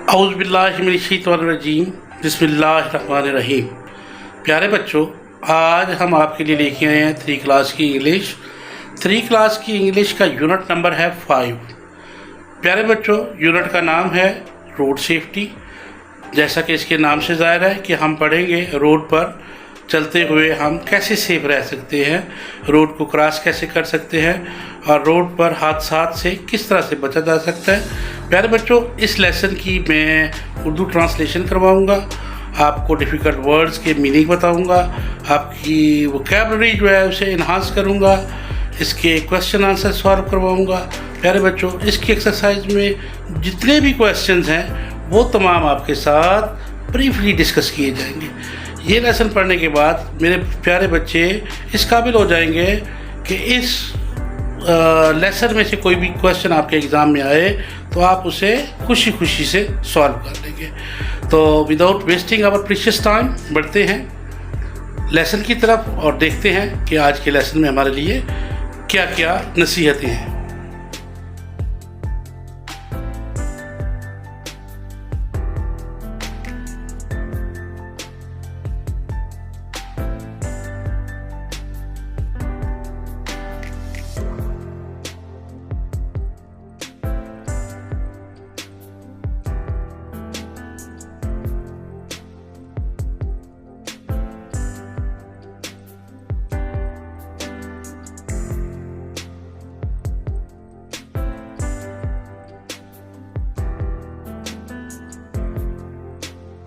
औज़ुबिल्लाहिमिनश्शैतानिर्रजीम बिस्मिल्लाहिर्रहमानिर्रहीम। प्यारे बच्चों, आज हम आपके लिए लेके आए हैं 3 क्लास की इंग्लिश। 3 क्लास की इंग्लिश का यूनिट नंबर है 5। प्यारे बच्चों, यूनिट का नाम है रोड सेफ्टी। जैसा कि इसके नाम से ज़ाहिर है कि हम पढ़ेंगे रोड पर चलते हुए हम कैसे सेफ रह सकते हैं, रोड को क्रॉस कैसे कर सकते हैं और रोड पर हादसात से किस तरह से बचा जा सकता है। प्यारे बच्चों, इस लेसन की मैं उर्दू ट्रांसलेशन करवाऊंगा, आपको डिफ़िकल्ट वर्ड्स के मीनिंग बताऊंगा, आपकी वोकैबुलरी जो है उसे इन्हांस करूंगा, इसके क्वेश्चन आंसर सॉल्व करवाऊंगा। प्यारे बच्चों, इसकी एक्सरसाइज में जितने भी क्वेश्चंस हैं वो तमाम आपके साथ ब्रीफली डिस्कस किए जाएंगे। ये लेसन पढ़ने के बाद मेरे प्यारे बच्चे इस काबिल हो जाएंगे कि इस लेसन में से कोई भी क्वेश्चन आपके एग्ज़ाम में आए तो आप उसे खुशी खुशी से सॉल्व कर लेंगे। तो without wasting our precious time बढ़ते हैं लेसन की तरफ और देखते हैं कि आज के लेसन में हमारे लिए क्या क्या नसीहतें हैं।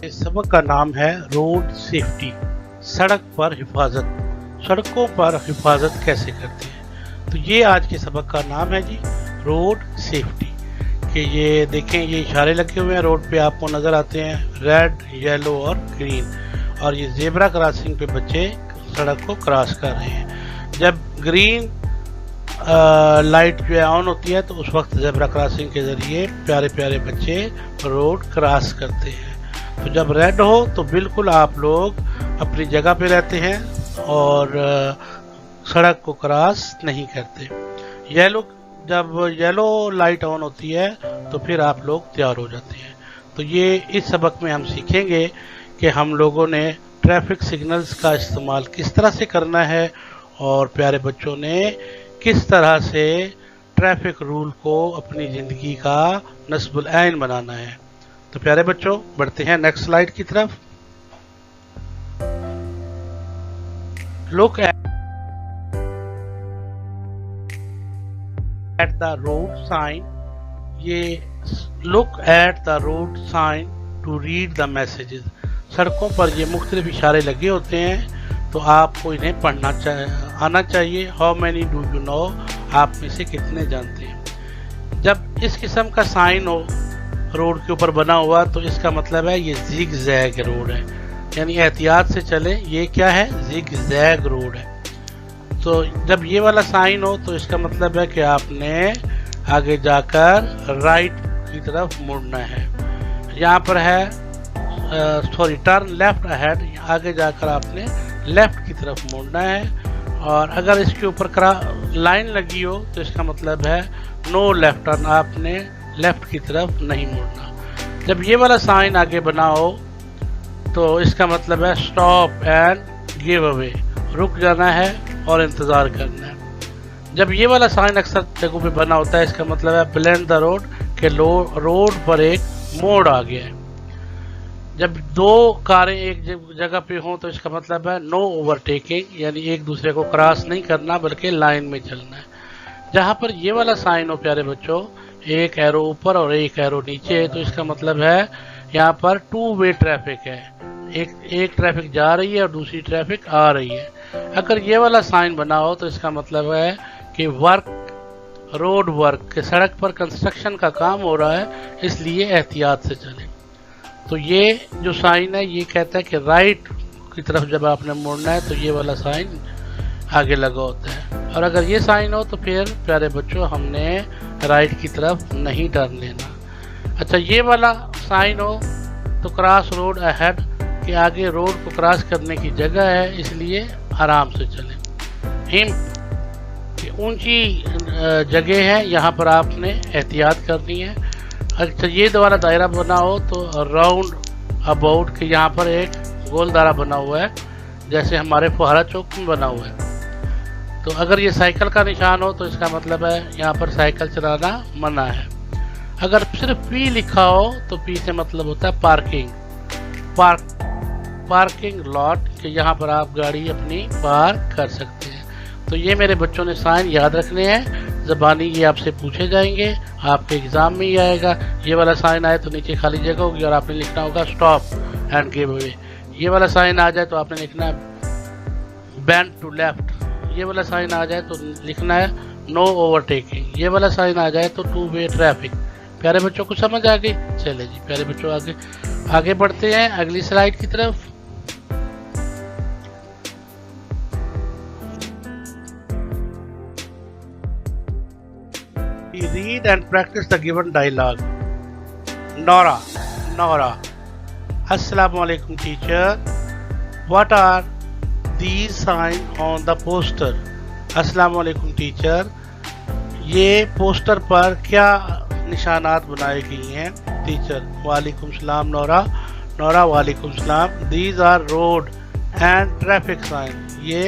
इस सबक का नाम है रोड सेफ्टी, सड़क पर हिफाजत। सड़कों पर हिफाजत कैसे करते हैं, तो ये आज के सबक का नाम है जी, रोड सेफ्टी। कि ये देखें, ये इशारे लगे हुए हैं रोड पे, आपको नज़र आते हैं रेड, येलो और ग्रीन, और ये जेब्रा क्रॉसिंग पे बच्चे सड़क को क्रॉस कर रहे हैं। जब ग्रीन लाइट जो है ऑन होती है तो उस वक्त जेब्रा क्रॉसिंग के ज़रिए प्यारे प्यारे बच्चे रोड क्रॉस करते हैं। तो जब रेड हो तो बिल्कुल आप लोग अपनी जगह पे रहते हैं और सड़क को क्रॉस नहीं करते। जब येलो लाइट ऑन होती है तो फिर आप लोग तैयार हो जाते हैं। तो ये इस सबक में हम सीखेंगे कि हम लोगों ने ट्रैफिक सिग्नल्स का इस्तेमाल किस तरह से करना है और प्यारे बच्चों ने किस तरह से ट्रैफिक रूल को अपनी ज़िंदगी का नस्बुल ऐन बनाना है। तो प्यारे बच्चों, बढ़ते हैं नेक्स्ट स्लाइड की तरफ। Look at the road sign, ये look at the road sign to read the messages. सड़कों पर ये मुख्तलिफ इशारे लगे होते हैं तो आपको इन्हें पढ़ना आना चाहिए। How many do you know, आप में से कितने जानते हैं। जब इस किस्म का साइन हो रोड के ऊपर बना हुआ तो इसका मतलब है ये जिग जैग रोड है, यानी एहतियात से चले, ये क्या है, जिग जैग रोड है। तो जब ये वाला साइन हो तो इसका मतलब है कि आपने आगे जाकर राइट की तरफ मुड़ना है। यहाँ पर है टर्न लेफ्ट अहेड, आगे जाकर आपने लेफ्ट की तरफ मुड़ना है। और अगर इसके ऊपर लाइन लगी हो तो इसका मतलब है नो लेफ्ट टर्न, आपने लेफ्ट की तरफ नहीं मुड़ना। जब ये वाला साइन आगे बना हो तो इसका मतलब है स्टॉप एंड गिव अवे, रुक जाना है और इंतज़ार करना है। जब ये वाला साइन अक्सर जगहों पे बना होता है इसका मतलब है ब्लेंड द रोड, के रोड पर एक मोड़ आ गया है। जब 2 कारें एक जगह पे हों तो इसका मतलब है नो ओवरटेकिंग, यानी एक दूसरे को क्रॉस नहीं करना बल्कि लाइन में चलना है। जहाँ पर ये वाला साइन हो प्यारे बच्चों, एक एरो ऊपर और एक एरो नीचे, तो इसका मतलब है यहाँ पर 2 वे ट्रैफिक है, एक ट्रैफिक जा रही है और दूसरी ट्रैफिक आ रही है। अगर ये वाला साइन बना हो तो इसका मतलब है कि रोड वर्क के सड़क पर कंस्ट्रक्शन का काम हो रहा है, इसलिए एहतियात से चलें। तो ये जो साइन है ये कहता है कि राइट की तरफ जब आपने मुड़ना है तो ये वाला साइन आगे लगा होता है, और अगर ये साइन हो तो फिर प्यारे बच्चों हमने राइट की तरफ नहीं टर्न लेना। अच्छा, ये वाला साइन हो तो क्रॉस रोड अहेड, के आगे रोड को क्रॉस करने की जगह है, इसलिए आराम से चलें। ऊंची जगह है, यहाँ पर आपने एहतियात करनी है। अच्छा, ये दोबारा दायरा बनाओ तो राउंड अबाउट के यहाँ पर एक गोल दायरा बना हुआ है, जैसे हमारे फुहारा चौक में बना हुआ है। तो अगर ये साइकिल का निशान हो तो इसका मतलब है यहाँ पर साइकिल चलाना मना है। अगर सिर्फ पी लिखा हो तो पी से मतलब होता है पार्किंग, पार्किंग लॉट, कि यहाँ पर आप गाड़ी अपनी पार्क कर सकते हैं। तो ये मेरे बच्चों ने साइन याद रखने हैं, ज़बानी ये आपसे पूछे जाएंगे, आपके एग्जाम में ही आएगा। ये वाला साइन आए तो नीचे खाली जगह होगी और आपने लिखना होगा स्टॉप एंड गिव अवे। ये वाला साइन आ जाए तो आपने लिखना है बेंड टू लेफ्ट। ये वाला साइन आ जाए तो लिखना है नो ओवरटेकिंग। ये वाला साइन आ जाए तो टू वे ट्रैफिक। प्यारे बच्चों को समझ आ गई? चले जी प्यारे बच्चों आगे बढ़ते हैं अगली स्लाइड की तरफ। Read and practice the given dialogue. Nora. Assalamu alaikum teacher. What are these signs on the poster? Assalamu alaikum teacher. ये पोस्टर पर क्या निशानात बनाई गई हैं टीचर? वालेकुम सलाम नोरा वालेकुम सलाम। These are road and traffic signs. ये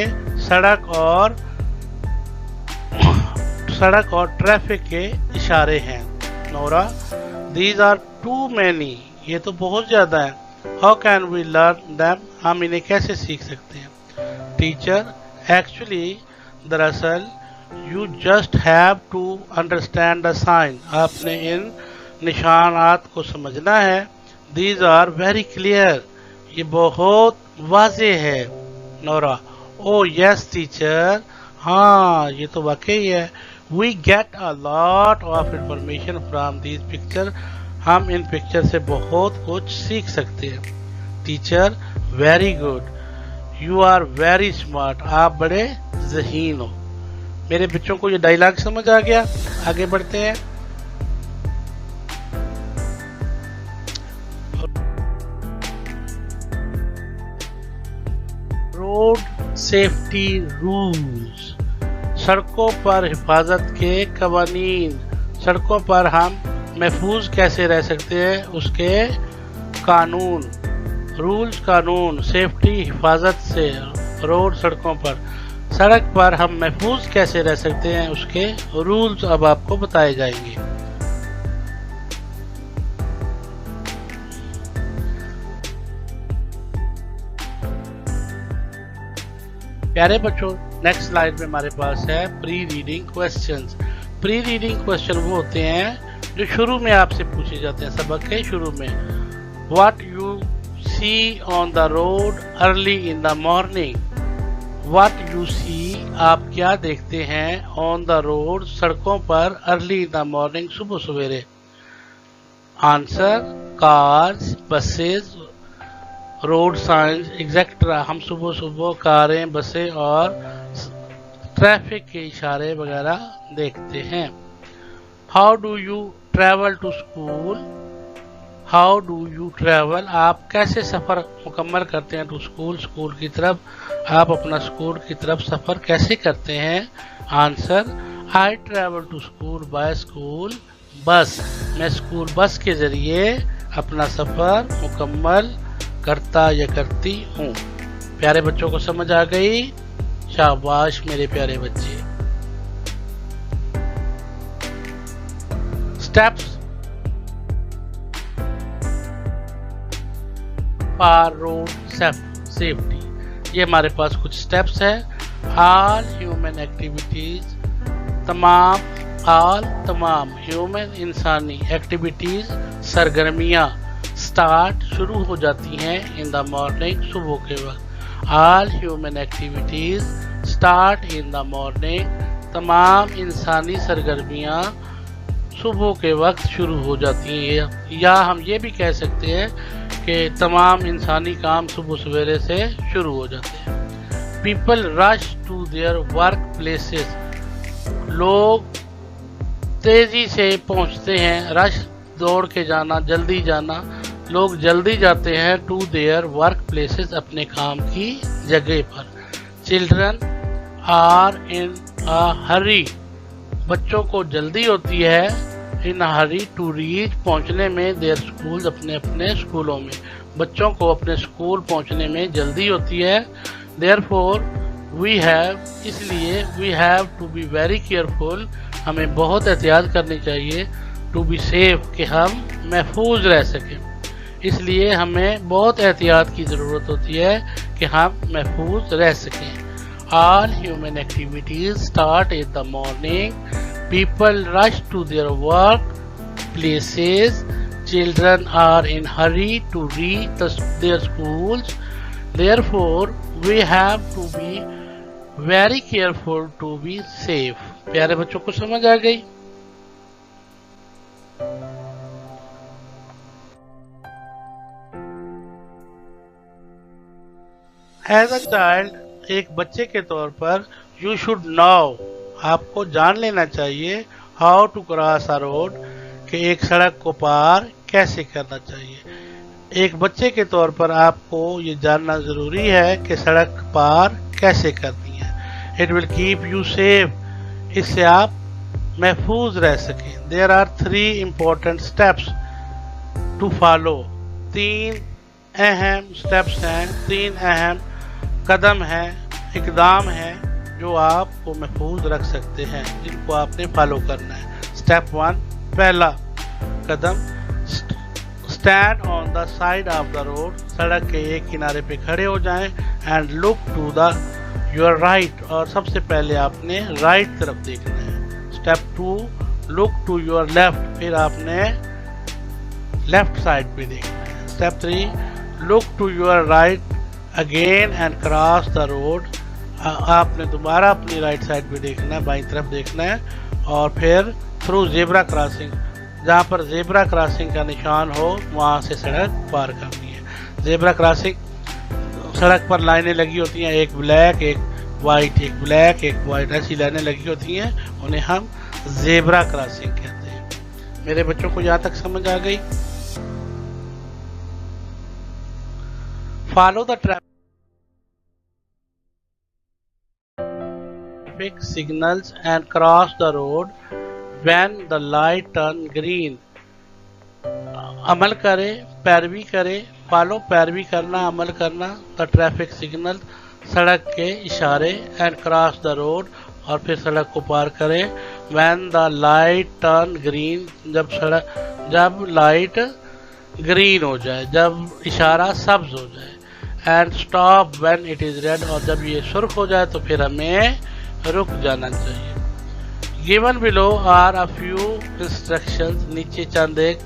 सड़क और ट्रैफिक के इशारे हैं Nora. These are too many. ये तो बहुत ज्यादा है। How can we learn them? हम इन्हें कैसे सीख सकते हैं टीचर? Actually, दरअसल you just have to understand the sign. आपने इन निशानात को समझना है। These are very clear. ये बहुत वाज़ेह है नोरा। Oh yes teacher. हाँ ये तो वाकई है। We get a lot of information from these pictures. हम इन पिक्चर से बहुत कुछ सीख सकते हैं teacher. Very good, you are very smart. आप बड़े ज़हीन हो। मेरे बच्चों को ये डायलॉग समझ आ गया? आगे बढ़ते हैं। रोड सेफ्टी रूल्स, सड़कों पर हिफाजत के कवानीन। सड़कों पर हम महफूज कैसे रह सकते हैं उसके कानून, रूल्स कानून। सेफ्टी हिफाजत से, रोड सड़कों पर, सड़क पर हम महफूज कैसे रह सकते हैं उसके रूल्स अब आपको बताए जाएंगे। प्यारे बच्चों नेक्स्ट स्लाइड में हमारे पास है pre reading questions. Pre reading question वो होते हैं जो शुरू में आपसे पूछे जाते हैं सबक के शुरू में। What you see on the road early in the morning. What you see, आप क्या देखते हैं, ऑन द रोड, सड़कों पर, अर्ली इन द मॉर्निंग, सुबह सवेरे। Answer cars, buses, road science etcetera. हम सुबह सुबह कारें, बसें और ट्रैफिक के इशारे वगैरह देखते हैं। How do you travel to school. How do you travel, आप कैसे सफ़र मुकम्मल करते हैं टू स्कूल, स्कूल की तरफ। आप अपना स्कूल की तरफ सफ़र कैसे करते हैं। Answer I travel to school by school bus. मैं स्कूल बस के ज़रिए अपना सफ़र मुकम्मल करता या करती हूँ। प्यारे बच्चों को समझ आ गई? शाबाश मेरे प्यारे बच्चे। स्टेप्स फॉर रोड सेफ्टी, ये हमारे पास कुछ स्टेप्स है। ऑल ह्यूमन एक्टिविटीज, तमाम ह्यूमन इंसानी एक्टिविटीज, सरगर्मियाँ, स्टार्ट शुरू हो जाती हैं इन द मॉर्निंग, सुबह के वक्त। All human activities start in the morning, तमाम इंसानी सरगर्मियाँ सुबह के वक्त शुरू हो जाती हैं। या हम ये भी कह सकते हैं कि तमाम इंसानी काम सुबह सवेरे से शुरू हो जाते हैं। People rush to their work places, लोग तेजी से पहुंचते हैं। रश दौड़ के जाना, जल्दी जाना, लोग जल्दी जाते हैं टू देयर वर्क प्लेसेस, अपने काम की जगह पर। चिल्ड्रन आर इन अ हरी, बच्चों को जल्दी होती है। इन हरी टू रीच पहुंचने में देयर स्कूल अपने अपने स्कूलों में। बच्चों को अपने स्कूल पहुंचने में जल्दी होती है। देयरफॉर वी हैव, इसलिए we have to be very careful, हमें बहुत एहतियात करनी चाहिए। टू बी सेफ, कि हम महफूज रह सकें, इसलिए हमें बहुत एहतियात की ज़रूरत होती है कि हम महफूज रह सकें। All human activities start in the morning. People rush to their work places. Children are in hurry to reach their schools. Therefore, we have to be very careful to be safe. प्यारे बच्चों को समझ आ गई? As a child, एक बच्चे के तौर पर यू शुड नो, आपको जान लेना चाहिए, how to cross a road, कि एक सड़क को पार कैसे करना चाहिए। एक बच्चे के तौर पर आपको ये जानना जरूरी है कि सड़क पार कैसे करनी है। It will keep you safe, इससे आप महफूज रह सकें। There are 3 important steps to follow, 3 अहम स्टेप्स हैं, 3 अहम कदम है, इकदाम है जो आपको महफूज रख सकते हैं, जिनको आपने फॉलो करना है। स्टेप 1, पहला कदम, stand on the side of the road, सड़क के एक किनारे पे खड़े हो जाएं, and look to the your right, और सबसे पहले आपने राइट तरफ देखना है। Step 2, look to your left, फिर आपने लेफ्ट साइड पे देखना है। Step 3, look to your right again and cross the road, आपने दोबारा अपनी राइट साइड पे देखना है, बाईं तरफ देखना है, और फिर थ्रू जेब्रा क्रॉसिंग, जहाँ पर जेब्रा क्रॉसिंग का निशान हो वहाँ से सड़क पार करनी है। जेब्रा क्रॉसिंग, सड़क पर लाइनें लगी होती हैं, एक ब्लैक एक वाइट, एक ब्लैक एक वाइट, ऐसी लाइनें लगी होती हैं, उन्हें हम जेब्रा क्रॉसिंग कहते हैं। मेरे बच्चों को यहाँ तक समझ आ गई? Follow the traffic signals and cross the road when the light turn green. अमल करें, पैरवी करें, फॉलो पैरवी करना, अमल करना, द ट्रैफिक सिग्नल, सड़क के इशारे, एंड क्रॉस द रोड, और फिर सड़क को पार करें, when the light turn green, जब लाइट ग्रीन हो जाए, जब इशारा सब्ज हो जाए, and stop when it is red, और जब ये सुर्ख हो जाए तो फिर हमें रुक जाना चाहिए। Given below are a few instructions, नीचे चंद एक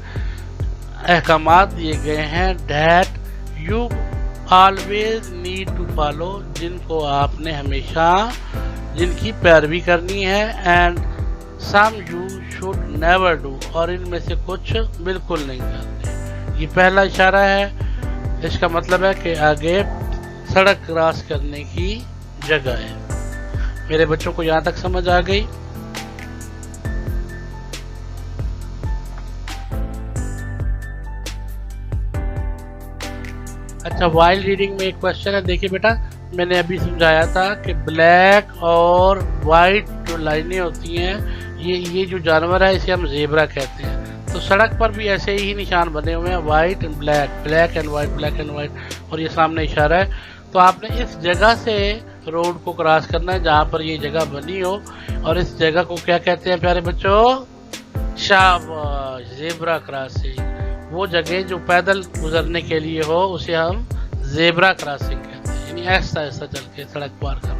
अहकामात दिए गए हैं, that you always need to follow, जिनको आपने हमेशा, जिनकी पैरवी करनी है, and some you should never do, और इनमें से कुछ बिल्कुल नहीं करते। ये पहला इशारा है, इसका मतलब है कि आगे सड़क क्रॉस करने की जगह है। मेरे बच्चों को यहाँ तक समझ आ गई? अच्छा, वाइल रीडिंग में एक क्वेश्चन है, देखिए बेटा, मैंने अभी समझाया था कि ब्लैक और वाइट जो लाइनें होती हैं, ये जो जानवर है इसे हम जेब्रा कहते हैं। तो सड़क पर भी ऐसे ही निशान बने हुए हैं, white and black, black and white, black and white, और ये सामने इशारा है। तो आपने इस जगह से रोड को क्रॉस करना है जहाँ पर ये जगह बनी हो, और इस जगह को क्या कहते हैं प्यारे बच्चों? शाबाश, जेब्रा क्रॉसिंग। वो जगह जो पैदल गुजरने के लिए हो उसे हम जेब्रा क्रॉसिंग कहते हैं, यानी ऐसा ऐसा चल के सड़क पार करना।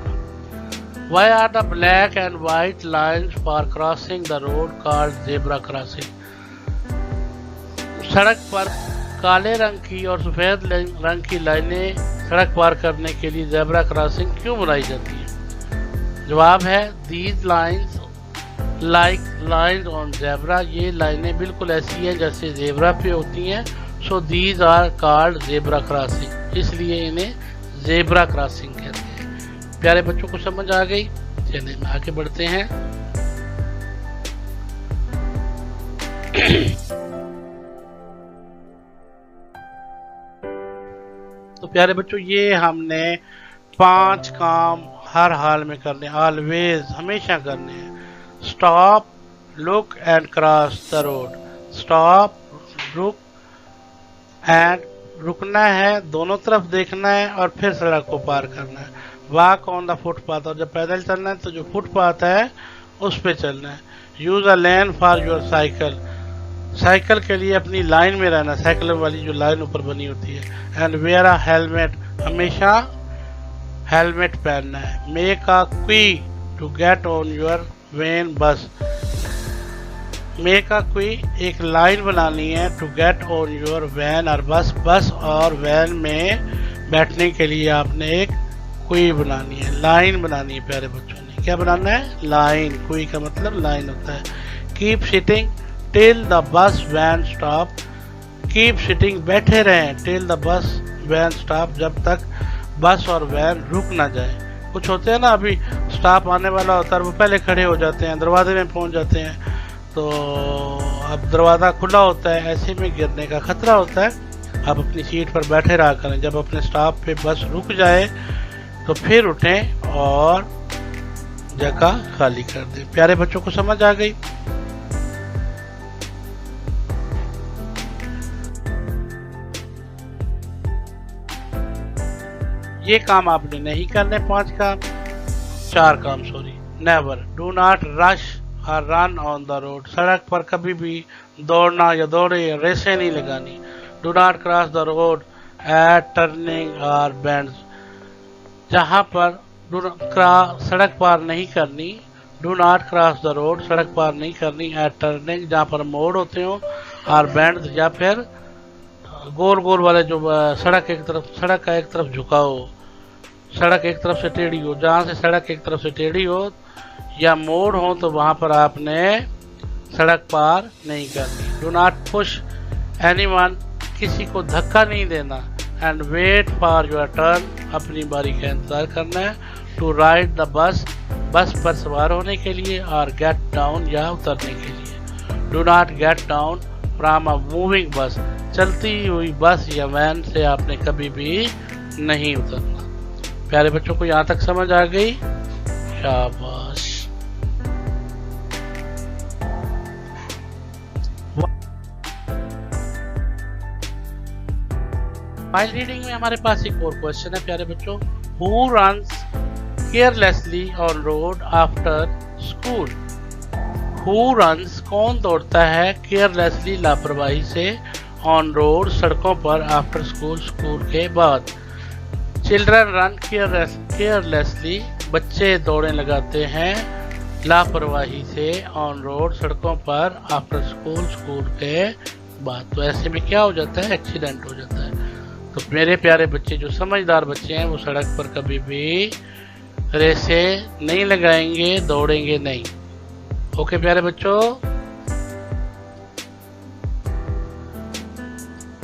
Why are the black and white lines for crossing the road called zebra crossing? सड़क पर काले रंग की और सफेद रंग की लाइनें सड़क पार करने के लिए जेब्रा क्रॉसिंग क्यों बनाई जाती है? जवाब है, these lines like lines on zebra, ये लाइनें बिल्कुल ऐसी हैं जैसे जेब्रा पे होती हैं, so these are called zebra crossing, इसलिए इन्हें जेब्रा क्रॉसिंग कहते हैं। प्यारे बच्चों को समझ आ गई? चलिए आगे बढ़ते हैं। तो प्यारे बच्चों, ये हमने 5 काम हर हाल में करने, ऑलवेज, हमेशा करने हैं। Stop, look and cross the road, stop रुक एंड रुकना है, दोनों तरफ देखना है और फिर सड़क को पार करना है। वॉक ऑन द फुटपाथ, और जब पैदल चलना है तो जो फुटपाथ है उस पे चलना है। Use a lane for your cycle, cycle के लिए अपनी लाइन में रहना, साइकिल वाली जो लाइन ऊपर बनी होती है। एंड वेयर अ हेलमेट, हमेशा हेलमेट पहनना है। Make a queue to get on your van bus, make a queue एक लाइन बनानी है, to get on your van और बस, बस और वैन में बैठने के लिए आपने एक क्वी बनानी है, लाइन बनानी है। प्यारे बच्चों ने क्या बनाना है? लाइन। क्वी का मतलब लाइन होता है। Keep sitting till the bus van stop, keep sitting बैठे रहें, till the bus van stop, जब तक बस और वैन रुक ना जाए। कुछ होते हैं ना, अभी स्टॉप आने वाला होता है, वो पहले खड़े हो जाते हैं, दरवाजे में पहुंच जाते हैं, तो अब दरवाज़ा खुला होता है, ऐसे में गिरने का खतरा होता है। आप अपनी सीट पर बैठे रहा करें, जब अपने स्टॉप पे बस रुक जाए तो फिर उठें और जगह खाली कर दें। प्यारे बच्चों को समझ आ गई? ये काम आपने नहीं करने, 4 काम sorry. Never, do not rush और रन ऑन द रोड, सड़क पर कभी भी दौड़ना या दौड़े या रेसें नहीं लगानी। Do not cross the road at turning और बेंड्स, जहाँ पर सड़क पार नहीं करनी। Do not cross the road, सड़क पार नहीं करनी, एट टर्निंग, जहाँ पर मोड़ होते हो, और बेंड्स या फिर गोल गोल वाले जो सड़क का एक तरफ झुकाव, सड़क एक तरफ से टेढ़ी हो, जहाँ से सड़क एक तरफ से टेढ़ी हो या मोड़ हो तो वहां पर आपने सड़क पार नहीं करनी। डू नॉट पुश एनीवन, किसी को धक्का नहीं देना। And wait for your turn, अपनी बारी का इंतजार करना है। टू राइड द बस, बस पर सवार होने के लिए, और गेट डाउन या उतरने के लिए। Do not get down from a moving बस, चलती हुई बस या वैन से आपने कभी भी नहीं उतरना। प्यारे बच्चों को यहाँ तक समझ आ गई? शाबाश। फाइल रीडिंग में हमारे पास एक और क्वेश्चन है प्यारे बच्चों। Who runs carelessly on road after school? Who runs, कौन दौड़ता है, केयरलेसली, लापरवाही से, ऑन रोड, सड़कों पर, आफ्टर स्कूल, स्कूल के बाद। चिल्ड्रन रन केयरलेसली, बच्चे दौड़े लगाते हैं लापरवाही से, ऑन रोड, सड़कों पर, आफ्टर स्कूल, स्कूल के बाद। तो ऐसे में क्या हो जाता है? एक्सीडेंट हो जाता है। तो मेरे प्यारे बच्चे, जो समझदार बच्चे हैं, वो सड़क पर कभी भी रेसे नहीं लगाएंगे, दौड़ेंगे नहीं। ओके प्यारे बच्चों?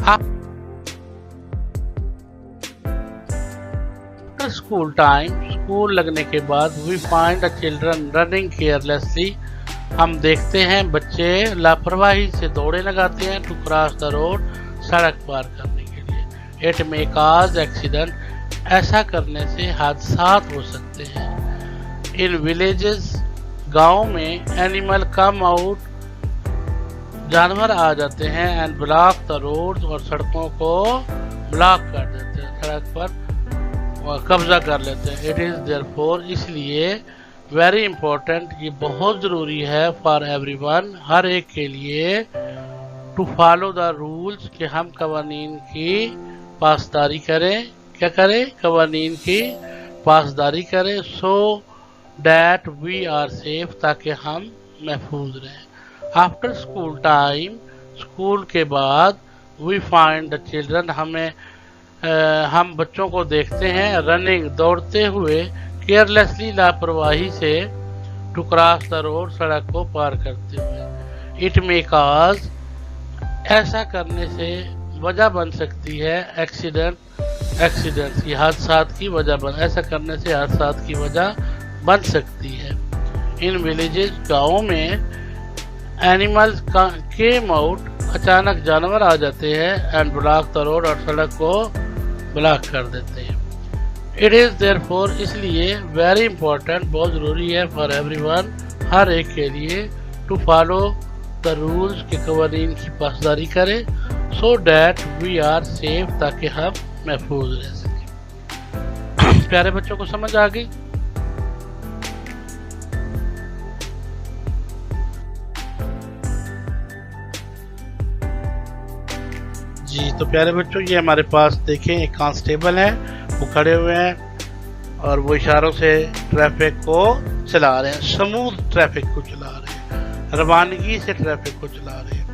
आफ्टर स्कूल टाइम, स्कूल लगने के बाद, we find a children running carelessly, हम देखते हैं बच्चे लापरवाही से दौड़े लगाते हैं, टू क्रॉस द रोड, सड़क पार करने के लिए। इट मे कॉज एक्सीडेंट, ऐसा करने से हादसात हो सकते हैं। इन विलेजेस, गाँव में, एनिमल कम आउट, जानवर आ जाते हैं, एंड ब्लॉक द रोड, और सड़कों को ब्लॉक कर देते हैं, सड़क पर कब्जा कर लेते हैं। इट इज देयरफॉर, इसलिए, वेरी इंपॉर्टेंट, ये बहुत जरूरी है, फॉर एवरीवन, हर एक के लिए, टू फॉलो द रूल्स, कि हम कवानीन की पासदारी करें। क्या करें? कवानीन की पासदारी करें। So that we are safe, ताकि हम महफूज रहें। आफ्टर स्कूल टाइम, स्कूल के बाद, वी फाइंड द चिल्ड्रन, हम बच्चों को देखते हैं, रनिंग, दौड़ते हुए, केयरलेसली, लापरवाही से, टू क्रॉस द रोड, सड़क को पार करते हुए। इट मे कॉज, ऐसा करने से वजह बन सकती है, एक्सीडेंट्स की, हादसात की वजह बन, ऐसा करने से हादसात की वजह बन सकती है। इन विलेजेस, गाँवों में, एनिमल्स केम आउट, अचानक जानवर आ जाते हैं, एंड ब्लॉक द रोड, और सड़क को ब्लॉक कर देते हैं। इट इज देयरफॉर, इसलिए, वेरी इंपॉर्टेंट, बहुत जरूरी है, फॉर एवरीवन, हर एक के लिए, टू फॉलो द रूल्स के कवानीन की पासदारी करें, so that we are safe, ताकि हम महफूज रह सकें। प्यारे बच्चों को समझ आ गई? जी तो प्यारे बच्चों, ये हमारे पास देखें एक कांस्टेबल है, वो खड़े हुए हैं और वो इशारों से ट्रैफिक को चला रहे हैं, स्मूथ ट्रैफिक को चला रहे हैं, रवानगी से ट्रैफिक को चला रहे हैं।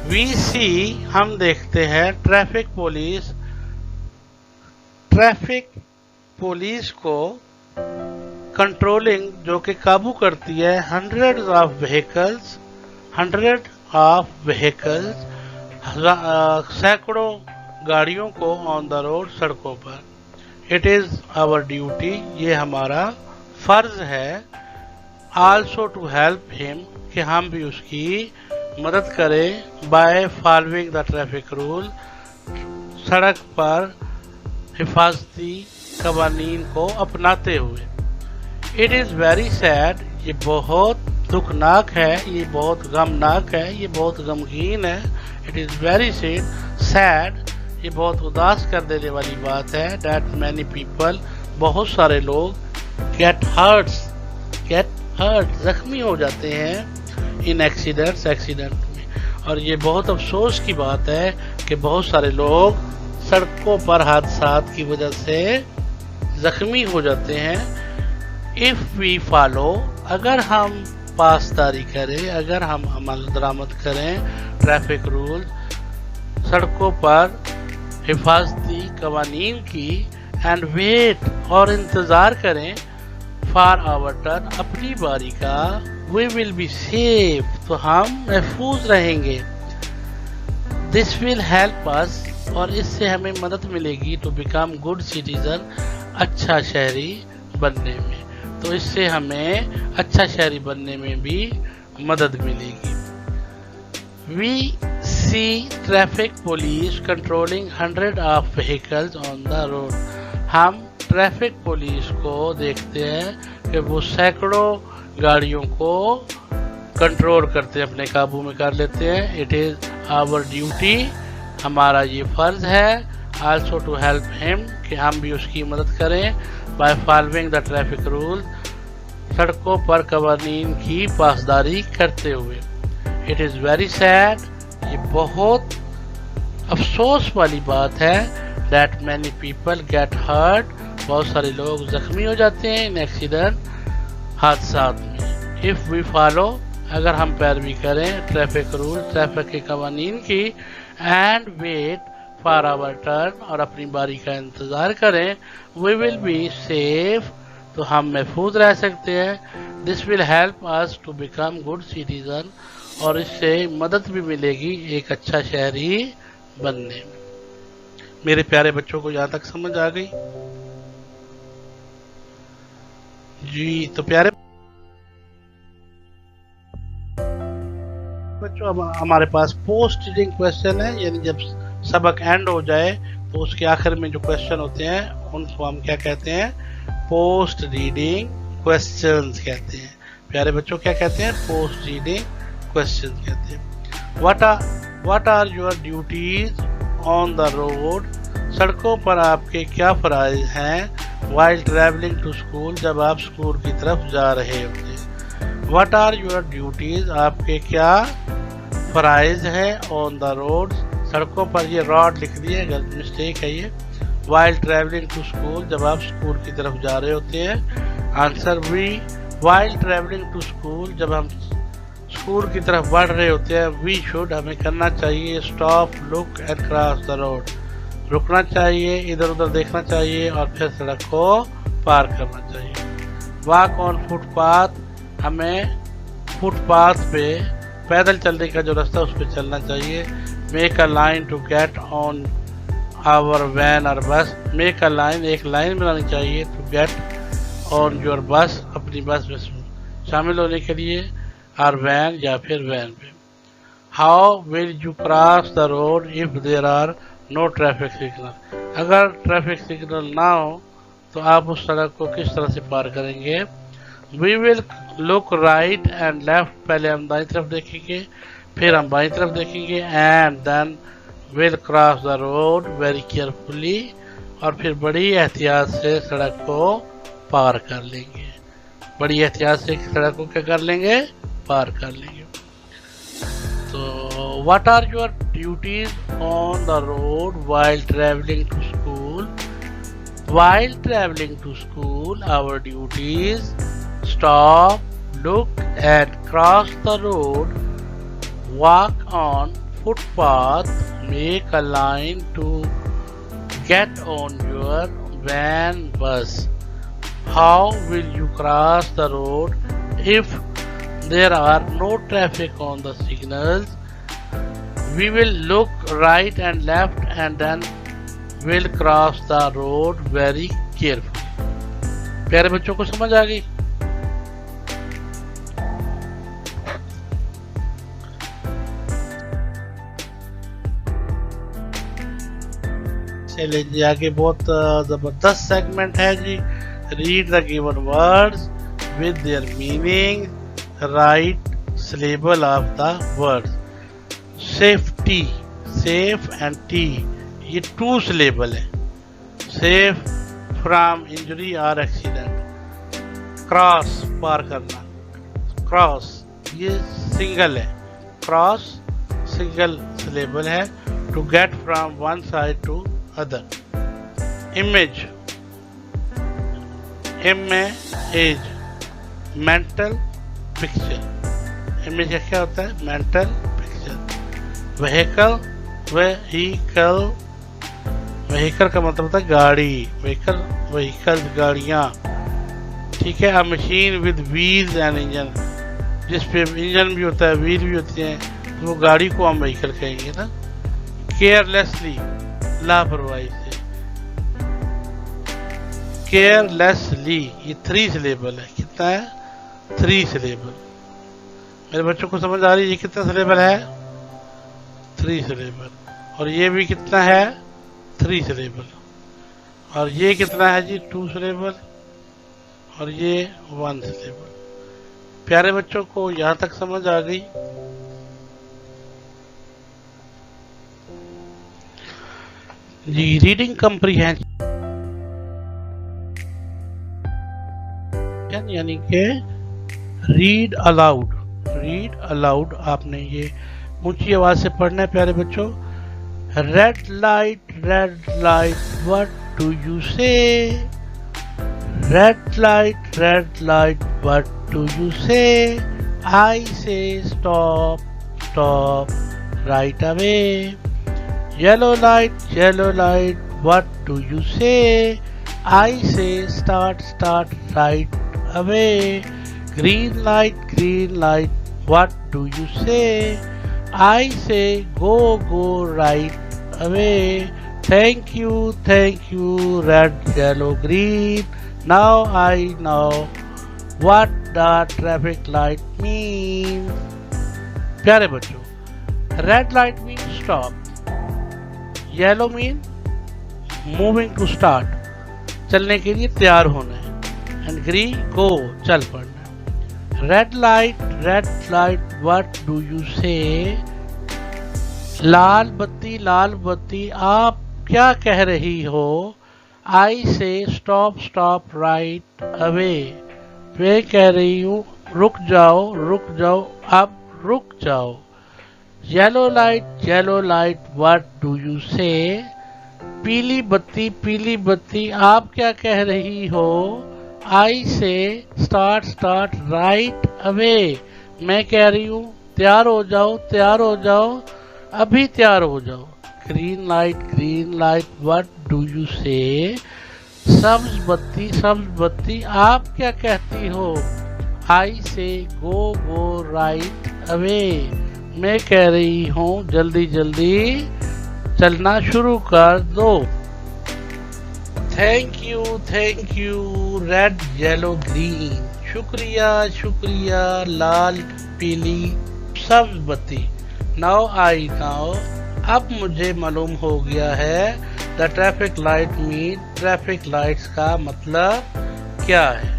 वी सी, हम देखते हैं, ट्रैफिक पुलिस को कंट्रोलिंग, जो कि काबू करती है हंड्रेड ऑफ व्हीकल्स, सैकड़ों गाड़ियों को ऑन द रोड, सड़कों पर। इट इज आवर ड्यूटी, ये हमारा फर्ज है, आल्सो टू हेल्प हिम, कि हम भी उसकी मदद करें, by following the traffic rule, सड़क पर हिफाजती कवानीन को अपनाते हुए। इट इज वेरी सैड, ये बहुत दुखनाक है, ये बहुत गमनाक है, ये बहुत गमगीन है। इट इज वेरी सैड, ये बहुत उदास कर देने वाली बात है। दैट मैनी पीपल, बहुत सारे लोग, गेट हर्ट, जख्मी हो जाते हैं, इन एक्सीडेंट में। और ये बहुत अफसोस की बात है कि बहुत सारे लोग सड़कों पर हादसात की वजह से जख्मी हो जाते हैं। इफ वी फॉलो, अगर हम पासदारी करें, अगर हम अमल दरामद करें ट्रैफिक रूल, सड़कों पर हिफाजती कवानीन की, एंड वेट, और इंतज़ार करें, फॉर आवर टर्न, अपनी बारी का, वी विल बी सेफ, तो हम महफूज रहेंगे। दिस विल हेल्प अस, और इससे हमें मदद मिलेगी, टू बिकम गुड सिटीजन, अच्छा शहरी बनने में। तो इससे हमें अच्छा शहरी बनने में भी मदद मिलेगी। We see traffic police controlling hundred of vehicles on the road, हम ट्रैफिक पुलिस को देखते हैं कि वो सैकड़ों गाड़ियों को कंट्रोल करते हैं, अपने काबू में कर लेते हैं। इट इज आवर ड्यूटी, हमारा ये फर्ज है, आल्सो टू हेल्प हिम, कि हम भी उसकी मदद करें, by following the traffic rule, सड़कों पर कवानीन की पासदारी करते हुए। इट इज़ वेरी सैड, ये बहुत अफसोस वाली बात है, that many people get hurt, बहुत सारे लोग जख्मी हो जाते हैं, इन एक्सीडेंट, हादसात में। इफ़ वी फॉलो, अगर हम पैरवी करें ट्रैफिक रूल, ट्रैफिक के कवानीन की, and wait for our turn, और अपनी बारी का इंतज़ार करें, वी विल बी सेफ, तो हम महफूज रह सकते हैं। This will help us to become good citizen, और इससे मदद भी मिलेगी एक अच्छा शहरी बनने में। मेरे प्यारे बच्चों को यहाँ तक समझ आ गई? जी तो प्यारे बच्चों, अब हमारे पास पोस्ट रीडिंग क्वेश्चन है, यानी जब सबक एंड हो जाए तो उसके आखिर में जो क्वेश्चन होते हैं उनको हम क्या कहते हैं? पोस्ट रीडिंग क्वेश्चंस कहते हैं। प्यारे बच्चों, क्या कहते हैं? पोस्ट रीडिंग क्वेश्चंस कहते हैं। What are your duties on the road, सड़कों पर आपके क्या फराइज हैं? वाइल ट्रैवलिंग टू स्कूल, जब आप स्कूल की तरफ जा रहे होते हैं। व्हाट आर योर ड्यूटीज, आपके क्या फराइज हैं? ऑन द रोड, सड़कों पर, ये रॉड लिख दिए, गलत मिस्टेक है ये। वाइल ट्रैवलिंग टू स्कूल, जब आप स्कूल की तरफ जा रहे होते हैं। Answer we, while travelling to school, जब हम स्कूल की तरफ बढ़ रहे होते हैं, वी शुड, हमें करना चाहिए, stop, look and cross the road, रुकना चाहिए, इधर उधर देखना चाहिए और फिर सड़क को पार करना चाहिए। वॉक ऑन फुटपाथ, हमें फुटपाथ पे पैदल चलने का जो रास्ता उस पर चलना चाहिए। Make a line to get on our van और बस, मेक अ लाइन, एक लाइन बनानी चाहिए, टू गेट ऑन योर बस, अपनी बस में शामिल होने के लिए, और वैन या फिर वैन पे। How will you cross the road if there are no traffic signal, अगर ट्रैफिक सिग्नल ना हो तो आप उस सड़क को किस तरह से पार करेंगे? We will look right and left, पहले हम दाईं तरफ देखेंगे, फिर हम बाईं तरफ देखेंगे, and then will cross the road very carefully, और फिर बड़ी एहतियात से सड़क को पार कर लेंगे। बड़ी एहतियात से सड़क को क्या कर लेंगे? पार कर लेंगे। तो what are your duties on the road while travelling to school? While traveling to school, our duties: stop, look and cross the road, walk on footpath, make a line to get on your van bus. How will you cross the road if there are no traffic on the signals? We will look right and left and then will cross the road very carefully. प्यारे बच्चों को समझ आ गई? चलिए जी आगे, बहुत जबरदस्त सेगमेंट है जी। Read the given words with their meaning, write syllable of the words. Safety, safe and T, ये 2 सिलेबल है। सेफ फ्रॉम इंजरी और एक्सीडेंट। क्रॉस, पार करना, क्रॉस ये सिंगल है, क्रॉस सिंगल सिलेबल है। To get from one side to other. Image, im में age, mental picture. Image क्या होता है? Mental picture. Vehicle, vehicle, vehicle का मतलब होता है गाड़ी, व्हीकल, व्हीकल गाड़ियाँ, ठीक है। अ machine with wheels and engine, जिस पे इंजन भी होता है, व्हील भी होती हैं, तो वो गाड़ी को हम व्हीकल कहेंगे ना। केयरलेसली, लापरवाही से। केयरलेसली ये 3 सिलेबल है। कितना है? 3 सिलेबल। मेरे बच्चों को समझ आ रही है? ये कितना सिलेबल है? 3 सिलेबल। और ये भी कितना है? 3 सिलेबल। और ये कितना है जी? 2 सिलेबल। और ये 1 सिलेबल। प्यारे बच्चों को यहाँ तक समझ आ गई? जी रीडिंग कम्प्रीहेंशन यानी कि रीड अलाउड। रीड अलाउड आपने ये ऊंची आवाज से पढ़ना है प्यारे बच्चों। Red light, what do you say? Red light, what do you say? I say stop, stop, right away. Yellow light, what do you say? I say start, start, right away. Green light, what do you say? I say go, go right away. Thank you, red, yellow, green. Now I know what the traffic light means. प्यारे बच्चों, red light means stop, yellow means moving to start, चलने के लिए तैयार होना है, and green go, चल पड़ना। Red light, what do you से? लाल बत्ती, आप क्या कह रही हो? आई say stop, stop, right away. मैं कह रही हूँ रुक जाओ, अब रुक जाओ। Yellow light, what do you से? पीली बत्ती, आप क्या कह रही हो? आई say start, start, right away. मैं कह रही हूँ तैयार हो जाओ, अभी तैयार हो जाओ। Green light, what do you से? सब्ज बत्ती, आप क्या कहती हो? आई से गो, गो राइट अवे। मैं कह रही हूँ जल्दी चलना शुरू कर दो। Thank you, red, yellow, green. शुक्रिया, लाल, पीली, सब्ज बत्ती। नाउ आई नाउ, अब मुझे मालूम हो गया है the traffic light mean, traffic lights का मतलब क्या है।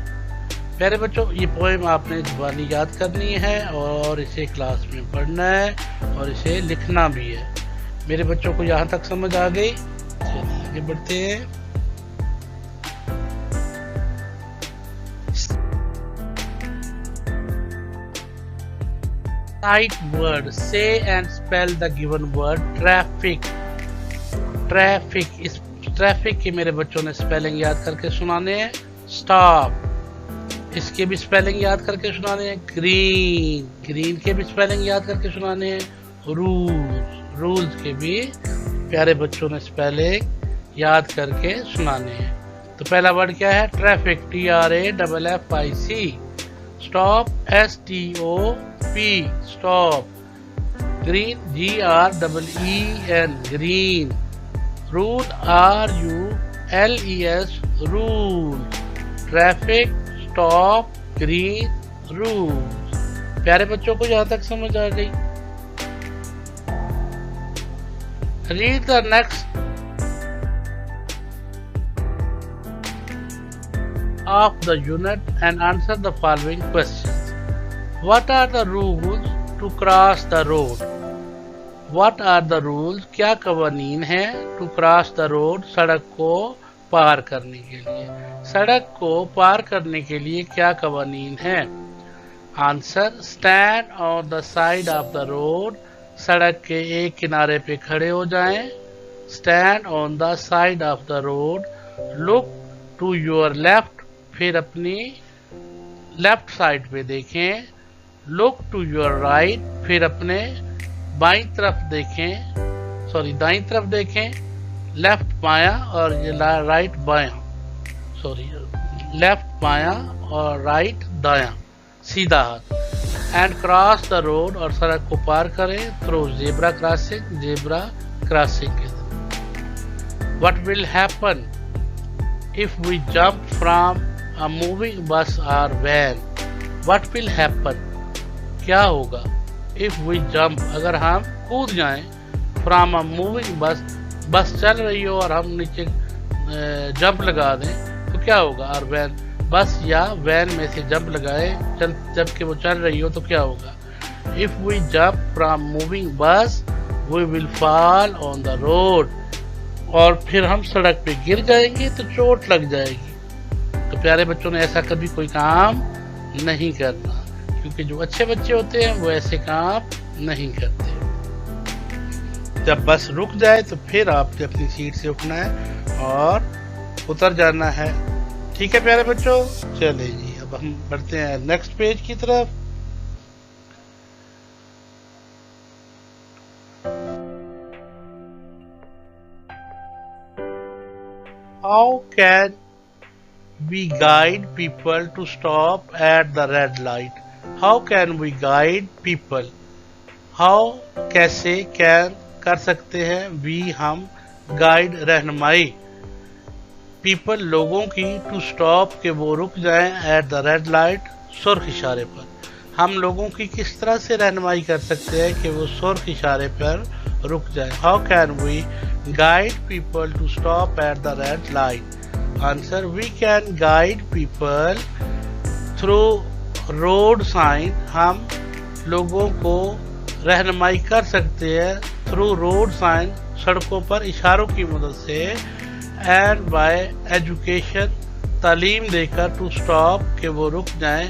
प्यारे बच्चों, ये पोएम आपने जुबानी याद करनी है और इसे क्लास में पढ़ना है और इसे लिखना भी है। मेरे बच्चों को यहाँ तक समझ आ गई? चलिए आगे बढ़ते हैं। Sight word. Say and spell the given word. Traffic. Traffic. इस ट्रैफिक के मेरे बच्चों ने स्पेलिंग याद करके सुनाने हैं। स्टॉप, इसके भी स्पेलिंग याद करके सुनाने हैं। ग्रीन, ग्रीन के भी स्पेलिंग याद करके सुनाने हैं। रूल्स, रूल्स के भी प्यारे बच्चों ने स्पेलिंग याद करके सुनाने हैं। तो पहला वर्ड क्या है? Traffic, TRAFFIC। Stop, STOP, stop. Green, GREEN, green. Rule, RULES, rule. Traffic, stop, green, rule. प्यारे बच्चों को यहाँ तक समझ आ गई? Read the next of the unit and answer the following questions. What are the rules to cross the road? What are the rules? क्या कवानीन है to cross the road? सड़क को पार करने के लिए। सड़क को पार करने के लिए क्या कवानीन है? Answer, stand on the side of the road. सड़क के एक किनारे पे खड़े हो जाएं। Stand on the side of the road. Look to your left, फिर अपनी लेफ्ट साइड पे देखें। लुक टू योर राइट, फिर अपने बाईं तरफ देखें, दाईं तरफ देखें। लेफ्ट बायां और ये राइट बायां, लेफ्ट बायां और राइट दायां, सीधा हाथ। एंड क्रॉस द रोड, और सड़क को पार करें through zebra crossing, zebra crossing के through. What will happen if we jump from a moving bus or van? What will happen? क्या होगा? If we jump, अगर हम कूद जाएं from a moving bus, बस चल रही हो और हम नीचे जंप लगा दें तो क्या होगा? और वैन, बस या वैन में से जंप लगाएं जबकि वो चल रही हो तो क्या होगा? If we jump from moving bus, we will fall on the road. और फिर हम सड़क पे गिर जाएंगे तो चोट लग जाएगी। तो प्यारे बच्चों ने ऐसा कभी कोई काम नहीं करना, क्योंकि जो अच्छे बच्चे होते हैं वो ऐसे काम नहीं करते। जब बस रुक जाए तो फिर आपने अपनी सीट से उठना है और उतर जाना है। ठीक है प्यारे बच्चों? चले जी, अब हम बढ़ते हैं नेक्स्ट पेज की तरफ। How can we guide people to stop at the red light? How can we guide people? How, कैसे, can कर सकते हैं, we, हम, guide, रहनुमाई, people, लोगों की, to stop, के वो रुक जाएं, at the red light, सुर्ख इशारे पर। हम लोगों की किस तरह से रहनुमाई कर सकते हैं कि वो सुर्ख इशारे पर रुक जाएं? How can we guide people to stop at the red light? Answer, we can guide people through road sign. हम लोगों को रहनुमाई कर सकते हैं through road sign, सड़कों पर इशारों की मदद से। and by education, तालीम देकर, to stop, कि वो रुक जाएं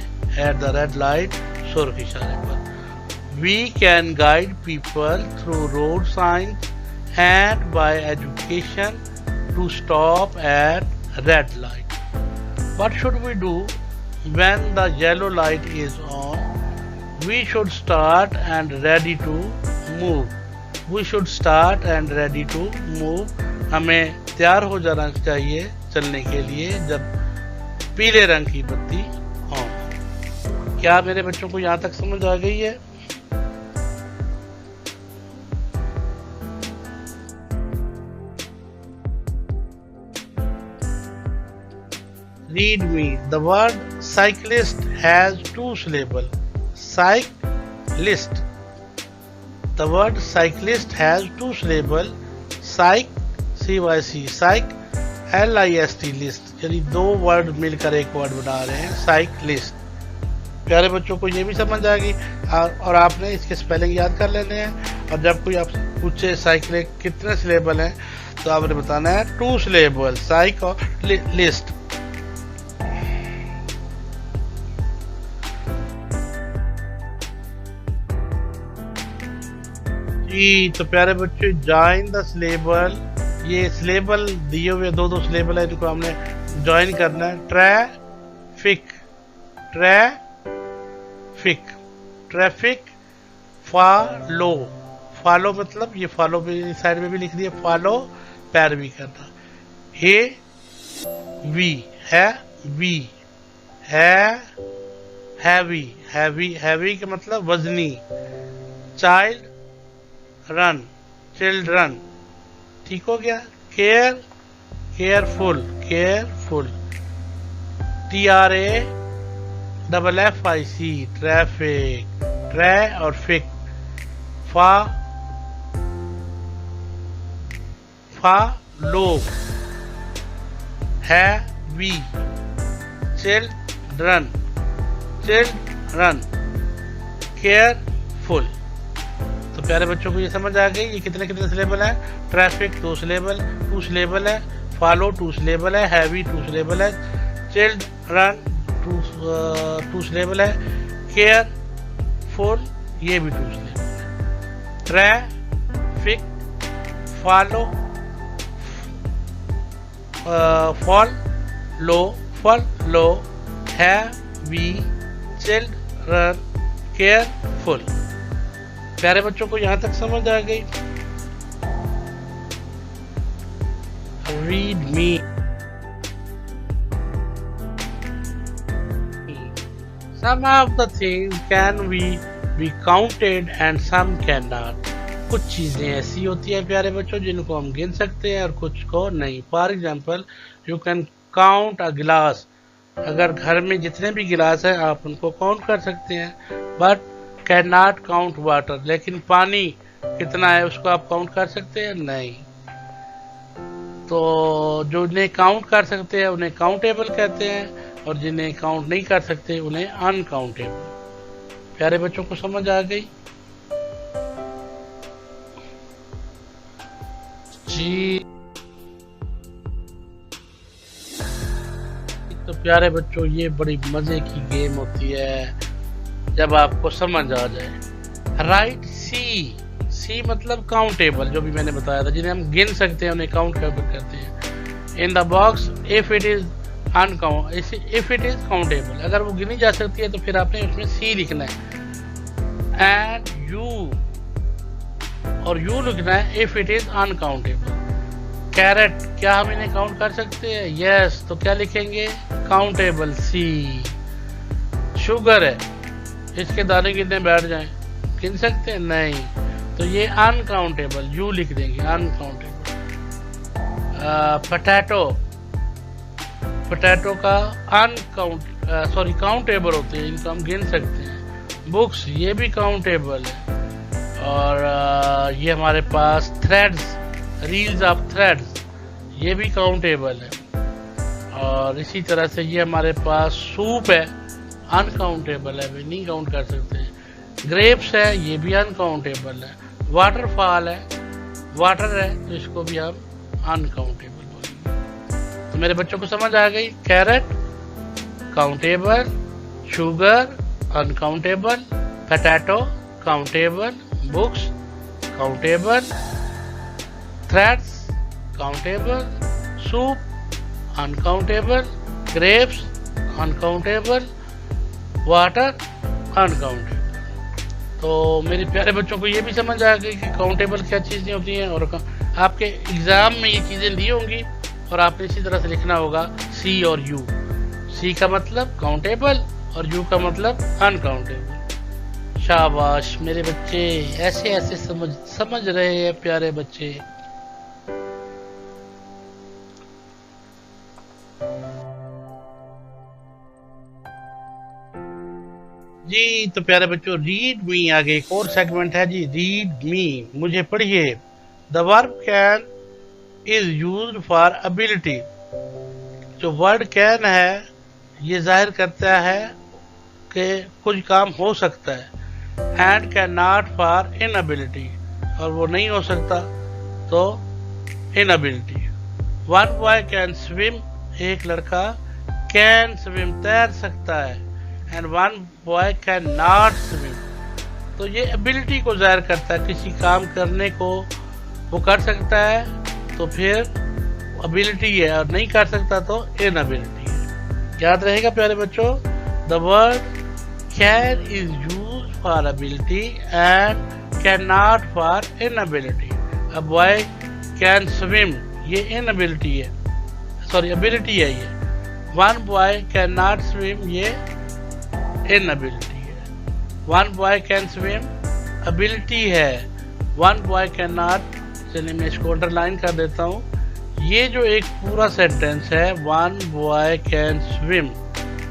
at the red light, सुर्ख इशारे पर। We can guide people through road signs and by education to stop at red light. What should we do when the yellow light is on? We should start and ready to move. We should start and ready to move. हमें तैयार हो जाना चाहिए चलने के लिए जब पीले रंग की बत्ती ऑन। क्या मेरे बच्चों को यहाँ तक समझ आ गई है? Read me. The word cyclist has two syllables. Cyclist. The word cyclist has two syllables. Cyc, CYC, cyc, LIST list, यानी दो वर्ड मिलकर एक वर्ड बना रहे हैं साइक्लिस्ट। प्यारे बच्चों को ये भी समझ आ गई और आपने इसके स्पेलिंग याद कर लेने हैं। और जब कोई आपसे पूछे साइकिल कितने सिलेबल हैं तो आपने बताना है 2 सिलेबल साइक और लिस्ट। जी तो प्यारे बच्चे जॉइन द सिलेबल, ये सिलेबल दिए हुए दो सिलेबल है जिनको हमने ज्वाइन करना है। ट्रैफिक फॉलो, फॉलो मतलब ये फॉलो भी साइड में भी लिख दिया, फॉलो पैरवी करना। हैवी का मतलब वजनी। चिल्ड्रन, ठीक हो गया। केयरफुल, TRAFFIC ट्रैफिक, ट्रै और फिक, फॉलो, हैवी, चिल्ड्रन, केयरफुल। तो प्यारे बच्चों को ये समझ आ गई ये कितने सिलेबल है। ट्रैफिक 2 सिलेबल, 2 सिलेबल है। फॉलो 2 सिलेबल है। हैवी 2 सिलेबल है। चिल्ड्रन 2 सिलेबल है। केयरफुल ये भी 2 सिलेबल है। Traffic, follow, heavy, children, careful. प्यारे बच्चों को यहां तक समझ आ गई। Read me, some of the things can be counted and some cannot। कुछ चीजें ऐसी होती हैं प्यारे बच्चों जिनको हम गिन सकते हैं और कुछ को नहीं। For example you can count अ गिलास, अगर घर में जितने भी गिलास हैं आप उनको काउंट कर सकते हैं। But can not count water, लेकिन पानी कितना है उसको आप काउंट कर सकते हैं? नहीं। तो जो जिन्हें काउंट कर सकते हैं उन्हें काउंटेबल कहते हैं और जिन्हें काउंट नहीं कर सकते उन्हें अनकाउंटेबल। प्यारे बच्चों को समझ आ गई जी। तो प्यारे बच्चों ये बड़ी मजे की गेम होती है जब आपको समझ आ जाए। राइट सी मतलब काउंटेबल, जो भी मैंने बताया था जिन्हें हम गिन सकते हैं उन्हें काउंटेबल करते हैं। In the box if it is countable, अगर वो गिनी जा सकती है तो फिर आपने उसमें सी लिखना है। एंड यू लिखना है if it is uncountable. Carrot, क्या हम इन्हें काउंट कर सकते हैं? यस। तो क्या लिखेंगे? काउंटेबल सी। शुगर है, इसके दाने कितने बैठ जाएं, गिन सकते हैं? नहीं। तो ये अनकाउंटेबल, यू लिख देंगे अनकाउंटेबल। पोटैटो का काउंटेबल होते हैं, इनको हम गिन सकते हैं। बुक्स, ये भी काउंटेबल है। और ये हमारे पास थ्रेड्स, रील्स ऑफ थ्रेड्स, ये भी काउंटेबल है। और इसी तरह से ये हमारे पास सूप है, अनकाउंटेबल है, वे नहीं काउंट कर सकते। ग्रेप्स है, ये भी अनकाउंटेबल है। वाटरफॉल है, वाटर है, तो इसको भी हम अनकाउंटेबल बोलेंगे। तो मेरे बच्चों को समझ आ गई। Carrot countable, sugar uncountable, potato countable, books countable, threads countable, soup uncountable, grapes uncountable, water uncountable. तो मेरे प्यारे बच्चों को ये भी समझ आ गई कि काउंटेबल क्या चीज़ें होती हैं। और आपके एग्जाम में ये चीज़ें दी होंगी और आपने इसी तरह से लिखना होगा सी और यू। सी का मतलब काउंटेबल और यू का मतलब अनकाउंटेबल। शाबाश मेरे बच्चे, ऐसे ऐसे समझ रहे हैं प्यारे बच्चे। जी तो प्यारे बच्चों, रीड मी आगे एक और सेगमेंट है जी। रीड मी, मुझे पढ़िए। The verb can is used for ability, जो वर्ड कैन है ये जाहिर करता है कि कुछ काम हो सकता है, and can not for inability, और वो नहीं हो सकता तो inability. One boy can swim, एक लड़का कैन स्विम तैर सकता है, and one boy can not swim, तो ये एबिलिटी को जाहिर करता है, किसी काम करने को वो कर सकता है तो फिर एबिलिटी है, और नहीं कर सकता तो इनएबिलिटी है। याद रहेगा प्यारे बच्चों, the word can is use for ability and can not for inability. अब बॉय कैन स्विम ये इनएबिलिटी है, सॉरी एबिलिटी है ये। One boy can not swim ये इनएबिलिटी है। One boy can swim ability है, वन बॉय कैन नॉट, चलिए मैं इसको अंडरलाइन कर देता हूँ। ये जो एक पूरा सेंटेंस है वन बॉय कैन स्विम,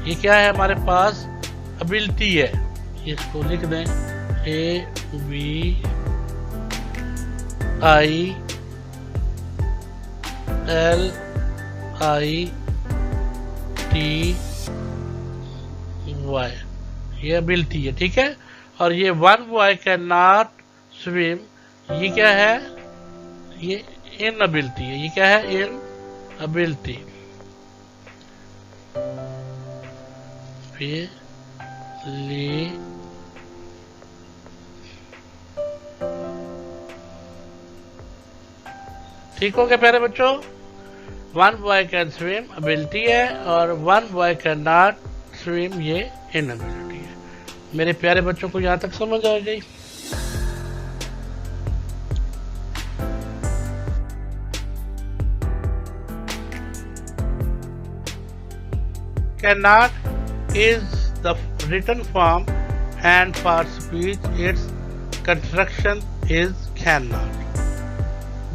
ये क्या है हमारे पास, एबिलिटी है। इसको लिख दें ABILITY, ये एबिलिटी है, ठीक है। और ये one boy can not swim ये क्या है, ये इनएबिलिटी है। ये क्या है, इनएबिलिटी। ठीक हो गया प्यारे बच्चों, one boy can swim ability है और one boy can not swim ये इनएबिलिटी है। मेरे प्यारे बच्चों को यहाँ तक समझ आ गई। Cannot is the written form and for speech its construction is cannot।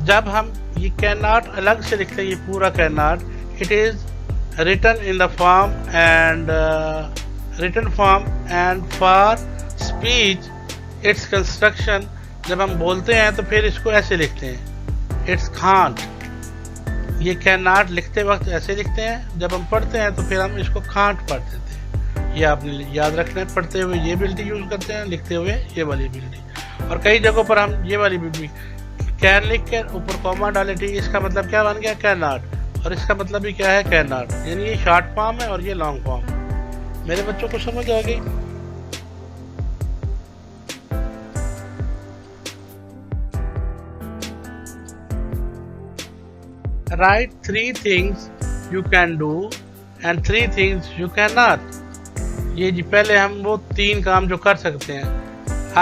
जब हम ये cannot अलग से लिखते हैं, ये पूरा cannot, it is written in the form and written form and for speech its construction। जब हम बोलते हैं तो फिर इसको ऐसे लिखते हैं, it's can't। ये कैन नॉट लिखते वक्त ऐसे लिखते हैं, जब हम पढ़ते हैं तो फिर हम इसको कांट पढ़ देते हैं। ये आपने याद रखना है, पढ़ते हुए ये एबिलिटी यूज करते हैं, लिखते हुए ये वाली एबिलिटी। और कई जगहों पर हम ये वाली भी कैन लिख के ऊपर कॉमा डाले, ठीक, इसका मतलब क्या बन गया, कैन नॉट, और इसका मतलब भी क्या है, कैन नॉट। यानी ये शॉर्ट फॉर्म है और ये लॉन्ग फॉर्म। मेरे बच्चों को समझ आ गई। Write 3 things you can do and 3 things you cannot। ये जी पहले हम वो 3 काम जो कर सकते हैं।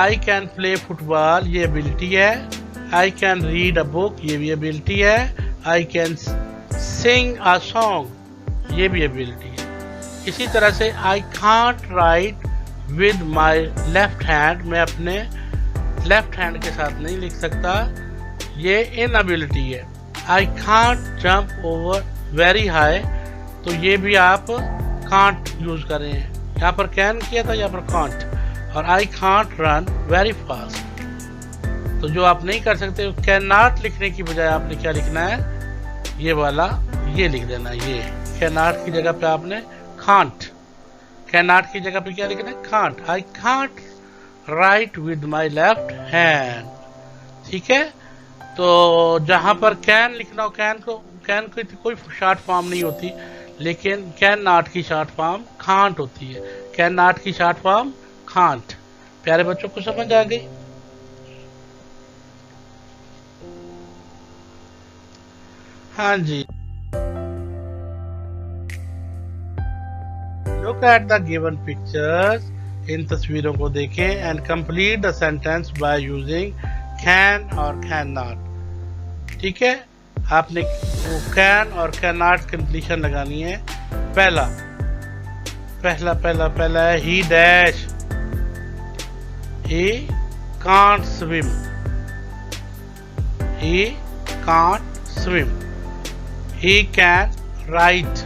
I can play football ये एबिलिटी है। I can read a book ये भी एबिलिटी है। I can sing a song ये भी एबिलिटी है। इसी तरह से I can't write with my left hand मैं अपने लेफ्ट हैंड के साथ नहीं लिख सकता, ये इनएबिलिटी है। I can't jump over very high तो ये भी आप can't यूज कर रहे हैं। यहाँ पर can किया था, यहाँ पर can't। और I can't run very fast तो जो आप नहीं कर सकते cannot लिखने की बजाय आपने क्या लिखना है, ये वाला ये लिख देना। ये cannot की जगह पे आपने can't, cannot की जगह पे क्या लिखना है, can't। I can't write with my left hand। ठीक है, तो जहां पर कैन लिखना हो, कैन को कोई शॉर्ट फॉर्म नहीं होती, लेकिन कैन नॉट की शॉर्ट फॉर्म कांट होती है। कैन नॉट की शॉर्ट फॉर्म कांट। प्यारे बच्चों को समझ आ गई। हाँ जी, look at the given pictures, इन तस्वीरों को देखें and complete the sentence by using can और कैन नॉट। ठीक है, आपने वो कैन और कैन नॉट कंप्लीशन लगानी है। पहला है ही dash, he can't swim, he can't swim. He can write,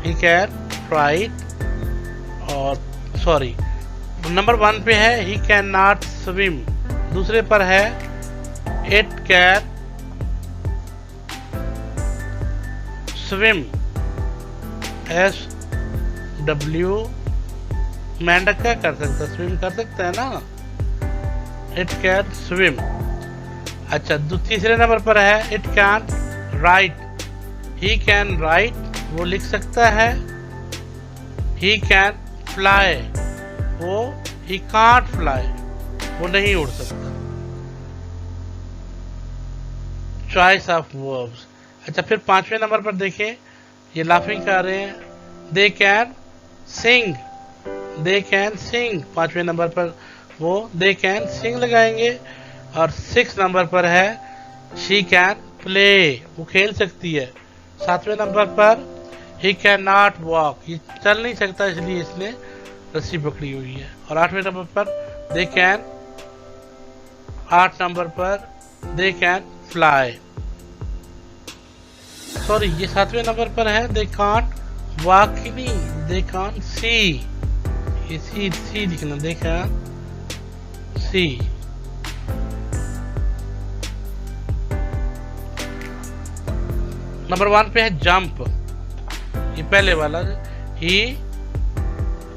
he can write. और सॉरी, नंबर 1 पे है ही कैन नॉट स्विम, दूसरे पर है इट कैन swim, SW, मेंढक क्या कर सकता है? स्विम कर सकता है ना, इट कैन स्विम। अच्छा, तीसरे नंबर पर है it can write, he can write, वो लिख सकता है। ही कैन फ्लाई, वो ही कांट फ्लाई, वो नहीं उड़ सकता। Choice of verbs. अच्छा, फिर पांचवें नंबर पर देखिए, ये लाफिंग कर रहे हैं। They can sing, they can sing, पांचवें नंबर पर वो दे कैन सिंग लगाएंगे। और 6 नंबर पर है शी कैन प्ले, वो खेल सकती है। 7वें नंबर पर ही कैन नॉट वॉक, ये चल नहीं सकता इसलिए इसने रस्सी पकड़ी हुई है। और 8वें नंबर पर दे कैन, 8 नंबर पर दे कैन फ्लाई। सॉरी, ये 7वें नंबर पर है दे कांट वॉक ही नहीं, दे कांट सी, ये सी लिखना, दे कैन सी। नंबर 1 पे है जंप, ये पहले वाला। ही,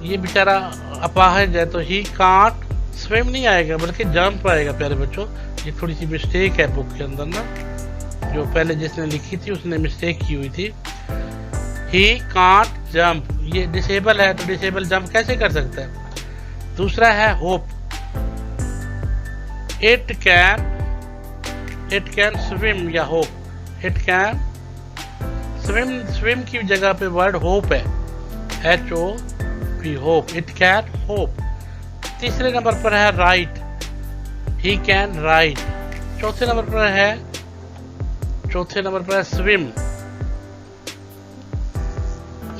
ये बेचारा अपाहिज है तो ही कांट स्विम नहीं आएगा बल्कि जंप आएगा प्यारे बच्चों। ये थोड़ी सी मिस्टेक है बुक के अंदर ना, जो पहले जिसने लिखी थी उसने मिस्टेक की हुई थी। ही कांट जंप, ये डिसेबल है तो डिसेबल जंप कैसे कर सकता है। दूसरा है होप, इट कैन स्विम या hope, it can swim, swim की जगह पे वर्ड होप है, HOP, hope, it can hope. तीसरे नंबर पर है राइट, ही कैन राइट। चौथे नंबर पर है स्विम,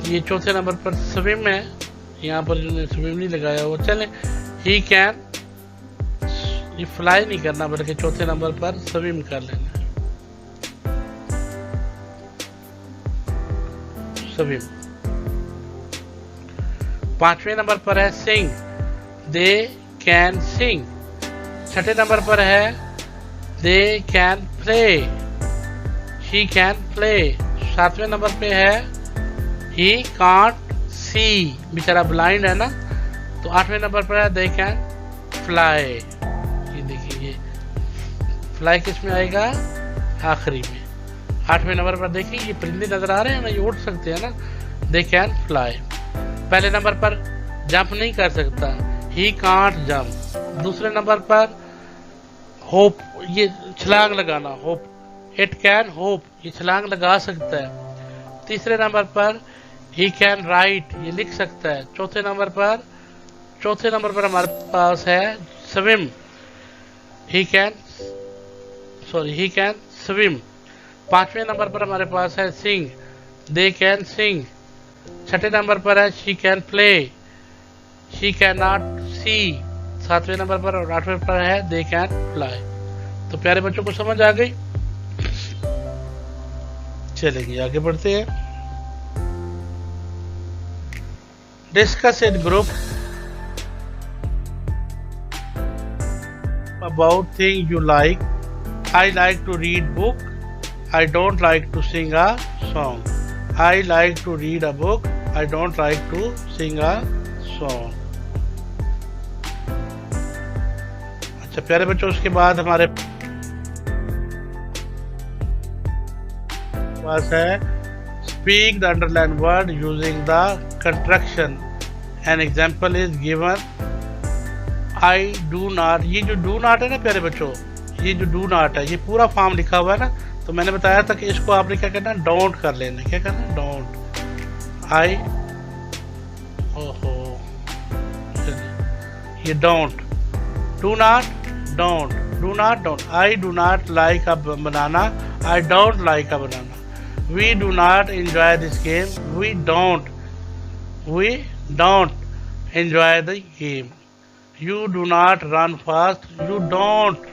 ये चौथे नंबर पर स्विम है, यहाँ पर स्विम नहीं लगाया हुआ। चले, ही कैन, ये फ्लाई नहीं करना बल्कि चौथे नंबर पर स्विम कर लेना, स्विम। 5वें नंबर पर है सिंग, दे कैन सिंग। 6ठे नंबर पर है they can play, she can play. 7वें नंबर पे है ही कांट सी, बेचारा ब्लाइंड है ना, तो 8वें नंबर पर है दे कैन फ्लाई। ये देखिए, ये फ्लाई किस में आएगा, आखिरी में। 8वें नंबर पर देखिए, ये परिंदे नजर आ रहे हैं ना, ये उड़ सकते हैं ना, दे कैन फ्लाई। पहले नंबर पर जंप नहीं कर सकता, ही कांट जंप। दूसरे नंबर पर होप, ये छलांग लगाना, होप, इट कैन होप, ये छलांग लगा सकता है। तीसरे नंबर पर ही कैन राइट, ये लिख सकता है। चौथे नंबर पर हमारे पास है स्विम, ही कैन स्विम। 5वें नंबर पर हमारे पास है सिंग, दे कैन सिंग। 6ठे नंबर पर है she can play, she can not see. 7वें नंबर पर और 8वें पर है दे कैन फ्लाई। तो प्यारे बच्चों को समझ आ गई। चलेंगे आगे बढ़ते हैं। Discuss in group about thing you like. I like to read book. I don't like to sing a song. I like to read a book. I don't like to sing a song. अच्छा प्यारे बच्चों, उसके बाद हमारे पास है speak the underlined word using the contraction. An example is given. I do not. ये जो do not है ना प्यारे बच्चों, ये जो डू नॉट है, ये पूरा फॉर्म लिखा हुआ है ना, तो मैंने बताया था कि इसको आपने क्या करना है, डोंट कर लेना। क्या करना है, डोंट। आई, ओहो, ये don't, do not, don't, do not, don't. I do not like a banana, I don't like a banana. We do not enjoy this game, we don't enjoy the game. You do not run fast, you don't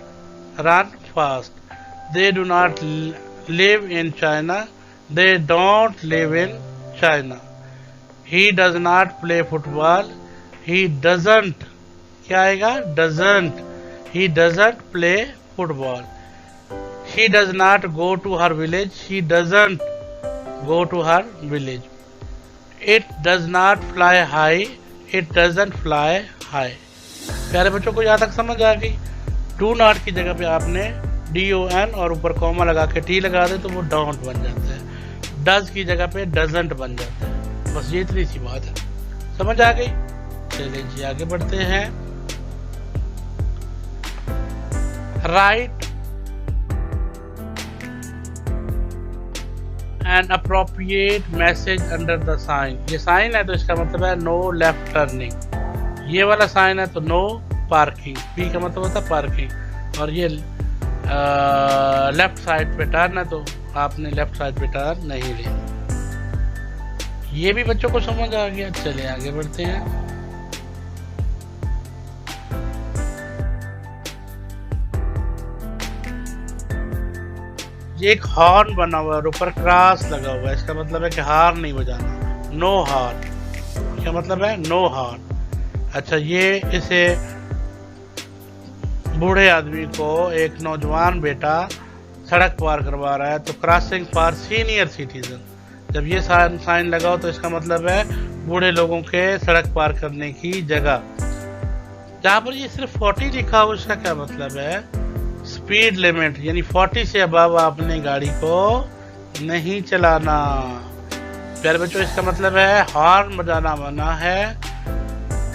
run fast. They do not live in China. They don't live in China. He does not play football. He doesn't. क्या आएगा, doesn't. He doesn't play football. She does not go to her village. She doesn't go to her village. It does not fly high, it doesn't fly high. प्यारे बच्चों को यहाँ तक समझ आ गई। डू नॉट की जगह पे आपने DON और ऊपर कॉमा लगा के T लगा दे तो वो डोंट बन जाता है। डज की जगह पे डजंट बन जाता है। बस ये इतनी सी बात है, समझ आ गई। चलिए जी आगे बढ़ते हैं। Write an appropriate message under the sign. ये साइन है तो इसका मतलब है नो लेफ्ट टर्निंग। ये वाला साइन है तो नो पार्किंग। पी का मतलब होता है पार्किंग। और ये लेफ्ट साइड पे टर्न है तो आपने लेफ्ट साइड पे टर्न नहीं लेना। ये भी बच्चों को समझ आ गया। चलिए आगे बढ़ते हैं। ये एक हॉर्न बना हुआ है और ऊपर क्रॉस लगा हुआ है। इसका मतलब है कि हार्न नहीं बजाना, नो हॉर्न। क्या मतलब है? No horn. अच्छा, ये इसे बूढ़े आदमी को एक नौजवान बेटा सड़क पार करवा रहा है तो क्रॉसिंग फॉर सीनियर सिटीजन। जब ये साइन लगाओ तो इसका मतलब है बूढ़े लोगों के सड़क पार करने की जगह। जहाँ पर ये सिर्फ 40 लिखा हो उसका क्या मतलब है? स्पीड लिमिट, यानी 40 से अबव आपने गाड़ी को नहीं चलाना। प्यारे बच्चों, इसका मतलब है हॉर्न बजाना मना है,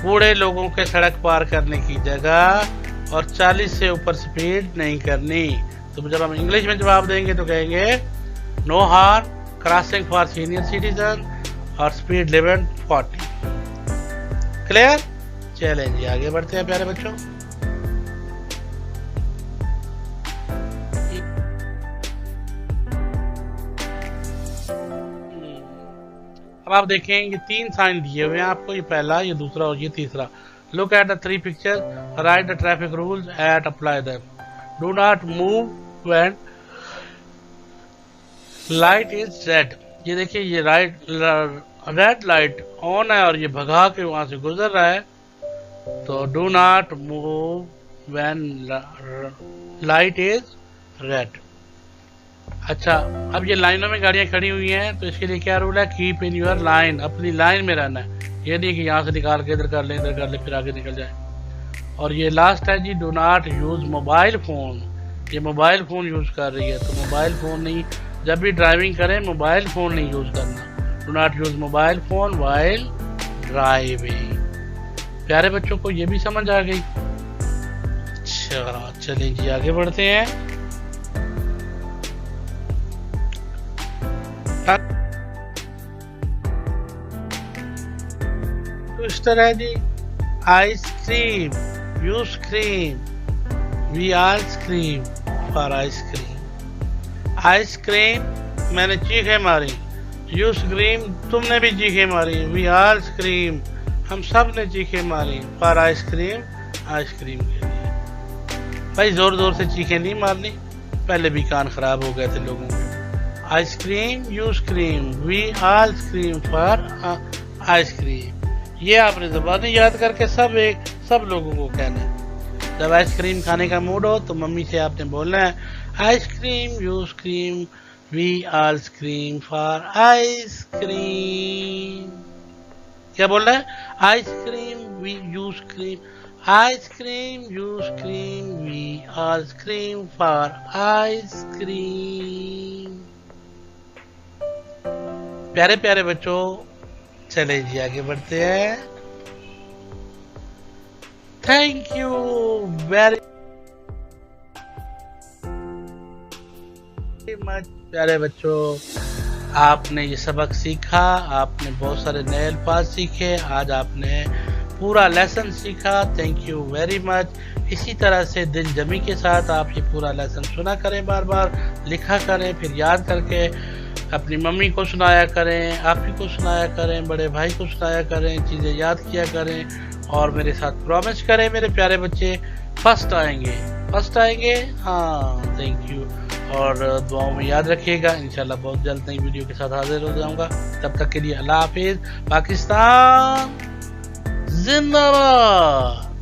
बूढ़े लोगों के सड़क पार करने की जगह, और 40 से ऊपर स्पीड नहीं करनी। तो जब हम इंग्लिश में जवाब देंगे तो कहेंगे no horn, crossing for senior citizen और स्पीड लिमिट 40। क्लियर? चलें जी आगे बढ़ते हैं प्यारे बच्चों। अब आप देखें ये 3 साइन दिए हुए हैं आपको, ये पहला, ये दूसरा और ये तीसरा। Look at the 3 pictures, right the traffic rules and apply them. Do not move when light is red. ये देखिए, ये रेड लाइट ऑन है और ये भगा के वहां से गुजर रहा है, तो do not move when light is red. अच्छा, अब ये लाइनों में गाड़ियां खड़ी हुई हैं तो इसके लिए क्या रूल है? कीप इन योर लाइन, अपनी लाइन में रहना है। ये नहीं कि यहाँ से निकाल के इधर कर ले फिर आगे निकल जाए। और ये लास्ट है जी, do not use mobile phone. ये मोबाइल फोन यूज कर रही है तो मोबाइल फोन नहीं, जब भी ड्राइविंग करें मोबाइल फोन नहीं यूज करना। Do not use mobile phone while driving. प्यारे बच्चों को ये भी समझ आ गई। अच्छा, चलिए जी आगे बढ़ते हैं। ट्विस्टर है जी, ice cream, you scream, we are scream for ice cream. Ice cream मैंने चीखें मारी, यू स्क्रीम तुमने भी चीखें मारी, वी आर स्क्रीम हम सब ने चीखें मारी, फॉर आइसक्रीम आइसक्रीम के लिए। भाई जोर जोर से चीखें नहीं मारनी, पहले भी कान खराब हो गए थे लोगों के। Ice cream, you scream, we are scream for ice cream. ये आपने ज़बानी याद करके सब लोगों को कहना है। जब आइसक्रीम खाने का मूड हो तो मम्मी से आपने बोलना है ice cream, you scream, we are scream for ice cream. क्या बोलना है? Ice cream, you scream, ice cream, you scream, we are scream for ice cream. प्यारे प्यारे बच्चों, चले जी आगे बढ़ते हैं। थैंक यू वेरी मच प्यारे बच्चों, आपने ये सबक सीखा, आपने बहुत सारे नए अल्फाज सीखे, आज आपने पूरा लेसन सीखा। Thank you very much. इसी तरह से दिल जमी के साथ आप ये पूरा लेसन सुना करें, बार बार लिखा करें, फिर याद करके अपनी मम्मी को सुनाया करें, आप ही को सुनाया करें, बड़े भाई को सुनाया करें, चीज़ें याद किया करें और मेरे साथ प्रॉमिस करें मेरे प्यारे बच्चे, फर्स्ट आएंगे, फर्स्ट आएंगे। हाँ, थैंक यू। और दुआओं में याद रखिएगा। इंशाल्लाह बहुत जल्द नई वीडियो के साथ हाजिर हो जाऊंगा। तब तक के लिए अल्लाह हाफिज। पाकिस्तान जिंदाबाद।